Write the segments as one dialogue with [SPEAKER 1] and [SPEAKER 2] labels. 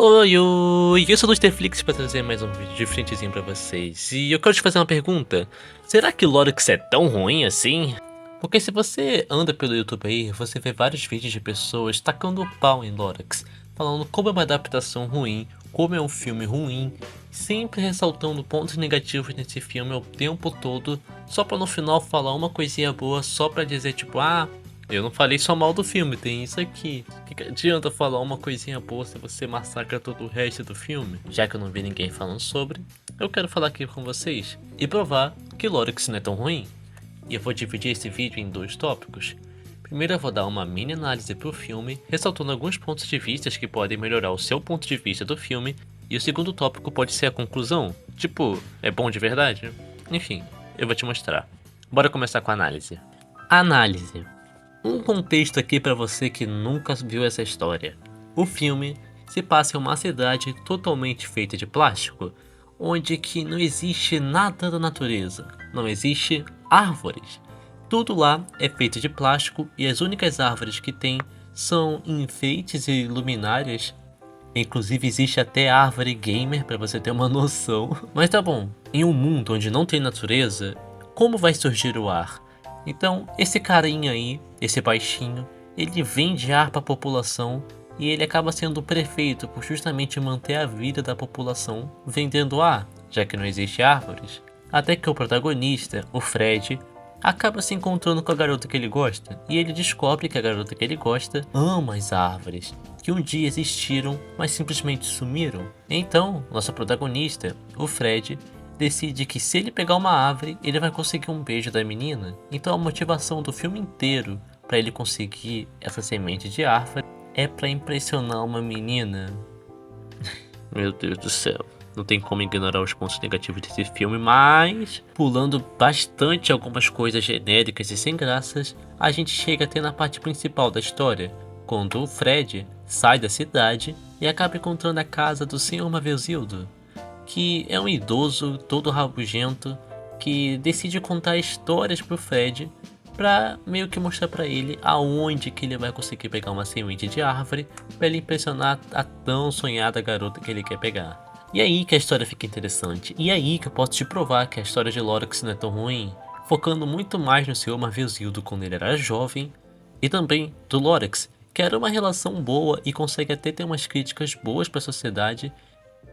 [SPEAKER 1] Oi, oi, eu sou do Netflix para trazer mais um vídeo diferentezinho pra vocês. E eu quero te fazer uma pergunta. Será que Lorix é tão ruim assim? Porque se você anda pelo YouTube aí, você vê vários vídeos de pessoas tacando pau em Lorix, falando como é uma adaptação ruim, como é um filme ruim, sempre ressaltando pontos negativos nesse filme o tempo todo, só pra no final falar uma coisinha boa, só pra dizer tipo, eu não falei só mal do filme, tem isso aqui. O que adianta falar uma coisinha boa se você massacra todo o resto do filme? Já que eu não vi ninguém falando sobre, eu quero falar aqui com vocês e provar que Lorix não é tão ruim. E eu vou dividir esse vídeo em dois tópicos. Primeiro eu vou dar uma mini análise pro filme, ressaltando alguns pontos de vista que podem melhorar o seu ponto de vista do filme. E o segundo tópico pode ser a conclusão. Tipo, é bom de verdade? Enfim, eu vou te mostrar. Bora começar com a análise. Análise. Um contexto aqui para você que nunca viu essa história. O filme se passa em uma cidade totalmente feita de plástico, onde que não existe nada da natureza, não existe árvores. Tudo lá é feito de plástico e as únicas árvores que tem são enfeites e luminárias. Inclusive existe até árvore gamer para você ter uma noção. Mas tá bom, em um mundo onde não tem natureza, como vai surgir o ar? Então, esse carinha aí, esse baixinho, ele vende ar para a população e ele acaba sendo o prefeito por justamente manter a vida da população vendendo ar, já que não existe árvores. Até que o protagonista, o Fred, acaba se encontrando com a garota que ele gosta e ele descobre que a garota que ele gosta ama as árvores, que um dia existiram, mas simplesmente sumiram. Então, nosso protagonista, o Fred, decide que se ele pegar uma árvore, ele vai conseguir um beijo da menina. Então a motivação do filme inteiro para ele conseguir essa semente de árvore é para impressionar uma menina. Meu Deus do céu. Não tem como ignorar os pontos negativos desse filme, mas pulando bastante algumas coisas genéricas e sem graças, a gente chega até na parte principal da história, quando o Fred sai da cidade e acaba encontrando a casa do Sr. Mavelzildo, que é um idoso todo rabugento que decide contar histórias pro Fred pra meio que mostrar pra ele aonde que ele vai conseguir pegar uma semente de árvore pra ele impressionar a tão sonhada garota que ele quer pegar. E aí que a história fica interessante, e aí que eu posso te provar que a história de Lorix não é tão ruim, focando muito mais no Sr. Mavelzildo quando ele era jovem, e também do Lorix, que era uma relação boa e consegue até ter umas críticas boas pra sociedade.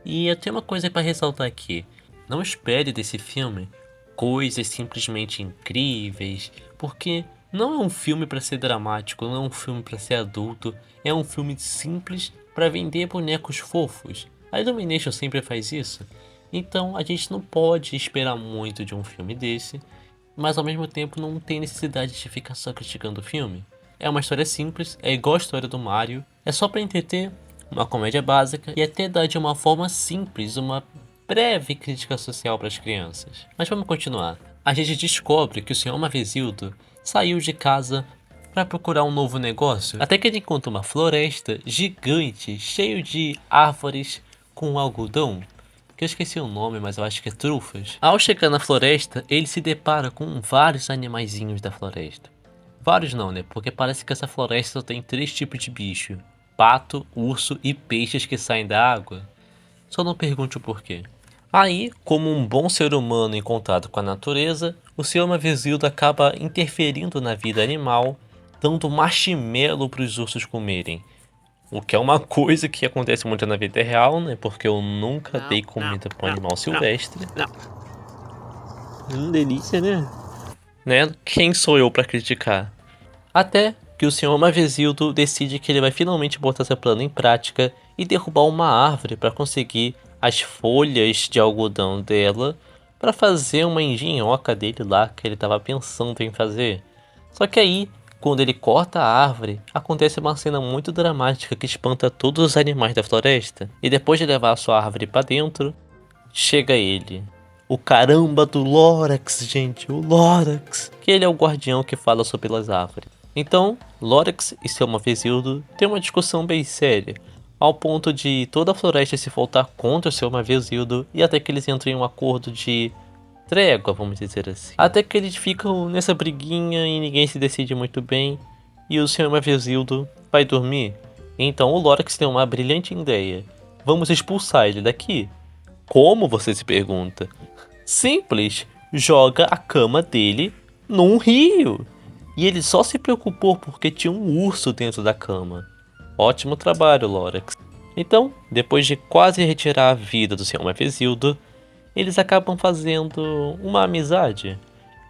[SPEAKER 1] E eu tenho uma coisa para ressaltar aqui. Não espere desse filme coisas simplesmente incríveis, porque não é um filme para ser dramático, não é um filme para ser adulto, é um filme simples para vender bonecos fofos. A Illumination sempre faz isso. Então a gente não pode esperar muito de um filme desse, mas ao mesmo tempo não tem necessidade de ficar só criticando o filme. É uma história simples, é igual a história do Mario, é só para entreter, uma comédia básica e até dar de uma forma simples uma breve crítica social para as crianças. Mas vamos continuar. A gente descobre que o Sr. Mavelzildo saiu de casa para procurar um novo negócio, até que ele encontra uma floresta gigante, cheio de árvores com algodão, que eu esqueci o nome, mas eu acho que é trufas. Ao chegar na floresta, ele se depara com vários animaizinhos da floresta. Vários não, né? Porque parece que essa floresta tem 3 tipos de bicho: pato, urso e peixes que saem da água. Só não pergunte o porquê. Aí, como um bom ser humano em contato com a natureza, o Sr. Mavelzildo acaba interferindo na vida animal, dando marshmallow para os ursos comerem. O que é uma coisa que acontece muito na vida real, né? Porque eu nunca dei comida para um animal silvestre. Delícia, né? Quem sou eu para criticar? Até que o Sr. Mavelzildo decide que ele vai finalmente botar seu plano em prática e derrubar uma árvore para conseguir as folhas de algodão dela para fazer uma engenhoca dele lá que ele estava pensando em fazer. Só que aí, quando ele corta a árvore, acontece uma cena muito dramática que espanta todos os animais da floresta. E depois de levar a sua árvore para dentro, chega ele. O caramba do Lorix, gente, o Lorix. Que ele é o guardião que fala sobre as árvores. Então, Lorix e Sr. Mavelzildo têm uma discussão bem séria, ao ponto de toda a floresta se voltar contra o Sr. Mavelzildo e até que eles entram em um acordo de trégua, vamos dizer assim. Até que eles ficam nessa briguinha e ninguém se decide muito bem, e o Sr. Mavelzildo vai dormir. Então o Lorix tem uma brilhante ideia. vamos expulsar ele daqui. Como, você se pergunta? Simples, joga a cama dele num rio. E ele só se preocupou porque tinha um urso dentro da cama. Ótimo trabalho, Lorax. Então, depois de quase retirar a vida do Sr. Mefesildo, eles acabam fazendo uma amizade.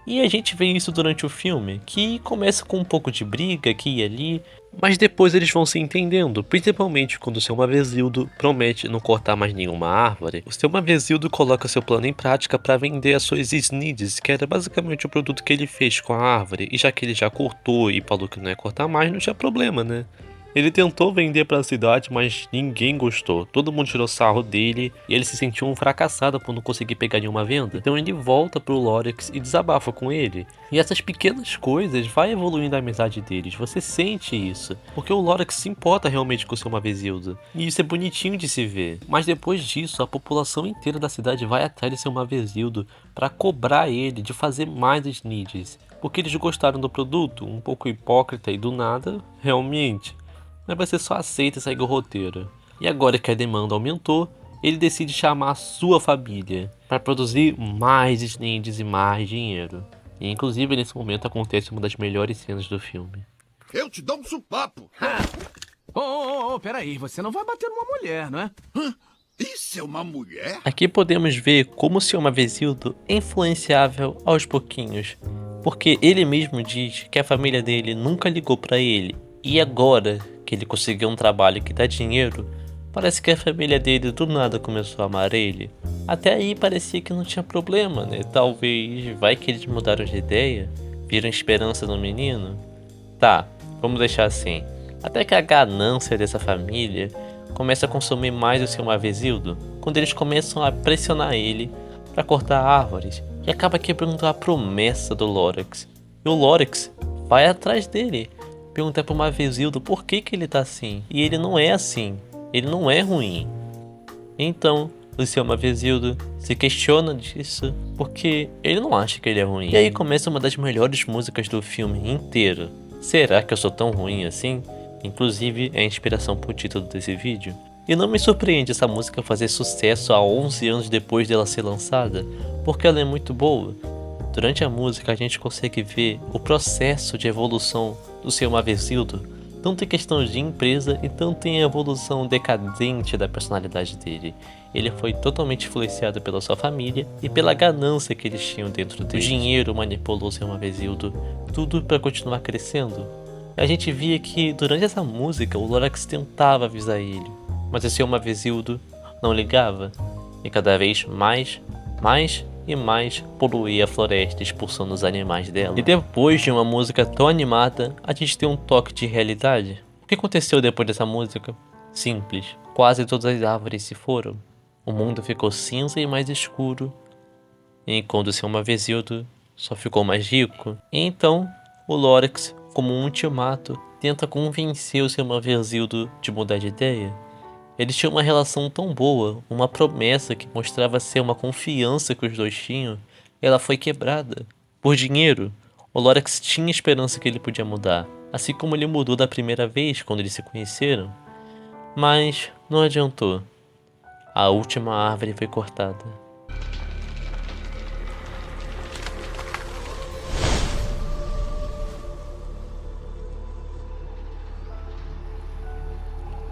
[SPEAKER 1] E a gente vê isso durante o filme, que começa com um pouco de briga aqui e ali, mas depois eles vão se entendendo, principalmente quando o Sr. Mefesildo promete não cortar mais nenhuma árvore. O Sr. Mefesildo coloca seu plano em prática para vender as suas Sneeds, que era basicamente o produto que ele fez com a árvore, e já que ele já cortou e falou que não ia cortar mais, não tinha problema, né? Ele tentou vender para a cidade, mas ninguém gostou. Todo mundo tirou sarro dele e ele se sentiu um fracassado por não conseguir pegar nenhuma venda. Então ele volta pro Lorax e desabafa com ele. E essas pequenas coisas vai evoluindo a amizade deles. Você sente isso, porque o Lorax se importa realmente com o seu Mefesildo. E isso é bonitinho de se ver. Mas depois disso, a população inteira da cidade vai atrás de seu Mefesildo para cobrar ele de fazer mais Sneeds. Porque eles gostaram do produto, um pouco hipócrita e do nada, realmente. Mas você só aceita e segue o roteiro. E agora que a demanda aumentou, ele decide chamar a sua família para produzir mais Sneeds e mais dinheiro. E inclusive nesse momento acontece uma das melhores cenas do filme.
[SPEAKER 2] Eu te dou um supapo!
[SPEAKER 3] Peraí, você não vai bater numa mulher, não é?
[SPEAKER 2] Isso é uma mulher?
[SPEAKER 1] Aqui podemos ver como o Sr. Mefesildo é influenciável aos pouquinhos. Porque ele mesmo diz que a família dele nunca ligou para ele. E agora que ele conseguiu um trabalho que dá dinheiro, parece que a família dele do nada começou a amar ele. Até aí parecia que não tinha problema, né? Talvez vai que eles mudaram de ideia, viram esperança no menino. Tá, vamos deixar assim. Até que a ganância dessa família começa a consumir mais o Sr. Mefesildo, quando eles começam a pressionar ele para cortar árvores, e acaba quebrando a promessa do Lorax. E o Lorax vai atrás dele, perguntar pro Mefesildo por que ele tá assim. E ele não é assim. Ele não é ruim. Então, o Sr. Mefesildo se questiona disso porque ele não acha que ele é ruim. E aí começa uma das melhores músicas do filme inteiro. Será que eu sou tão ruim assim? Inclusive, é a inspiração pro título desse vídeo. E não me surpreende essa música fazer sucesso a 11 anos depois dela ser lançada, porque ela é muito boa. Durante a música a gente consegue ver o processo de evolução do Sr. Mefesildo, tanto em questões de empresa e tanto em evolução decadente da personalidade dele. Ele foi totalmente influenciado pela sua família e pela ganância que eles tinham dentro dele. O dinheiro manipulou o Sr. Mefesildo, tudo para continuar crescendo. A gente via que durante essa música o Lorax tentava avisar ele, mas o Sr. Mefesildo não ligava, e cada vez mais e mais poluía a floresta, expulsando os animais dela. E depois de uma música tão animada, a gente tem um toque de realidade. O que aconteceu depois dessa música? Simples, quase todas as árvores se foram. O mundo ficou cinza e mais escuro, enquanto o Sr. Mefesildo só ficou mais rico. E então, o Lorax, como um ultimato, tenta convencer o Sr. Mefesildo de mudar de ideia. Eles tinham uma relação tão boa, uma promessa que mostrava ser uma confiança que os dois tinham, e ela foi quebrada. Por dinheiro, o Lorax tinha esperança que ele podia mudar, assim como ele mudou da primeira vez quando eles se conheceram. Mas não adiantou. A última árvore foi cortada.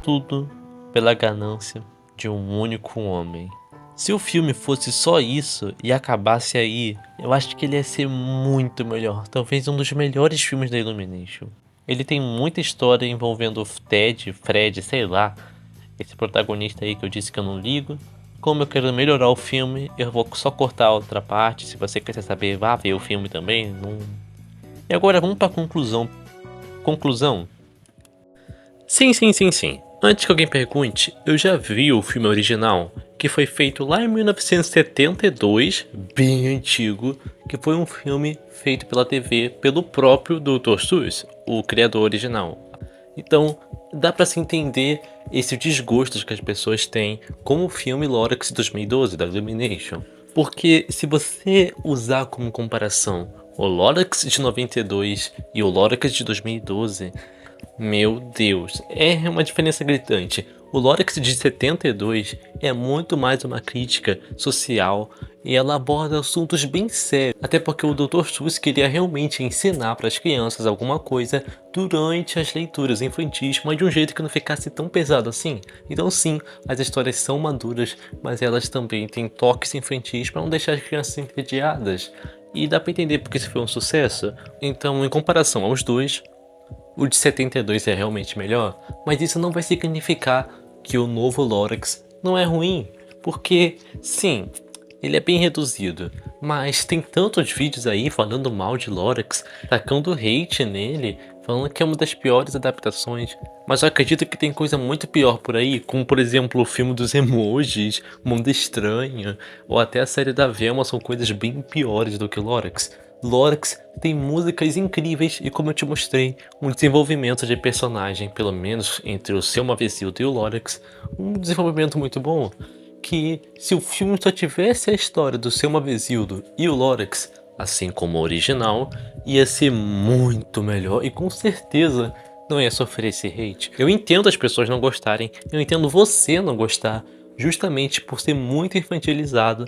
[SPEAKER 1] Tudo pela ganância de um único homem. Se o filme fosse só isso e acabasse aí, eu acho que ele ia ser muito melhor. Talvez um dos melhores filmes da Illumination. Ele tem muita história envolvendo Ted, Fred, sei lá, esse protagonista aí que eu disse que eu não ligo. Como eu quero melhorar o filme, eu vou só cortar a outra parte. Se você quiser saber, vá ver o filme também. Não... E agora vamos para a conclusão. Conclusão? Sim. Antes que alguém pergunte, eu já vi o filme original, que foi feito lá em 1972, bem antigo, que foi um filme feito pela TV pelo próprio Dr. Seuss, o criador original. Então, dá pra se entender esse desgosto que as pessoas têm com o filme Lorax de 2012, da Illumination. Porque se você usar como comparação o Lorax de 92 e o Lorax de 2012... meu Deus, é uma diferença gritante. O Lorax de 72 é muito mais uma crítica social e ela aborda assuntos bem sérios, até porque o Dr. Seuss queria realmente ensinar para as crianças alguma coisa durante as leituras infantis, mas de um jeito que não ficasse tão pesado assim. Então sim, as histórias são maduras, mas elas também têm toques infantis para não deixar as crianças entediadas. E dá para entender porque isso foi um sucesso. Então, em comparação aos dois, o de 72 é realmente melhor, mas isso não vai significar que o novo Lorax não é ruim, porque sim, ele é bem reduzido, mas tem tantos vídeos aí falando mal de Lorax, tacando hate nele, falando que é uma das piores adaptações, mas eu acredito que tem coisa muito pior por aí, como por exemplo o filme dos emojis, Mundo Estranho, ou até a série da Velma são coisas bem piores do que Lorax. Lorax tem músicas incríveis e, como eu te mostrei, um desenvolvimento de personagem, pelo menos entre o Seu Mavesildo e o Lorax, um desenvolvimento muito bom, que se o filme só tivesse a história do Seu Mavesildo e o Lorax, assim como o original, ia ser muito melhor e com certeza não ia sofrer esse hate. Eu entendo as pessoas não gostarem, eu entendo você não gostar, justamente por ser muito infantilizado,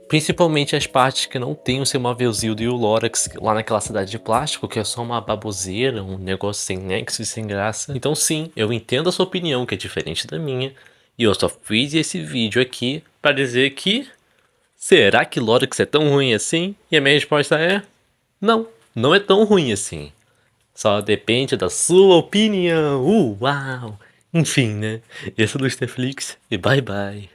[SPEAKER 1] principalmente as partes que não tem o seu Mavesildo e o Lorax lá naquela cidade de plástico, que é só uma baboseira, um negócio sem nexo e sem graça. Então sim, eu entendo a sua opinião, que é diferente da minha, e eu só fiz esse vídeo aqui pra dizer que... será que Lorax é tão ruim assim? E a minha resposta é... não, não é tão ruim assim. Só depende da sua opinião. Uau! Enfim, né? Esse é o Luiz Netflix e bye bye.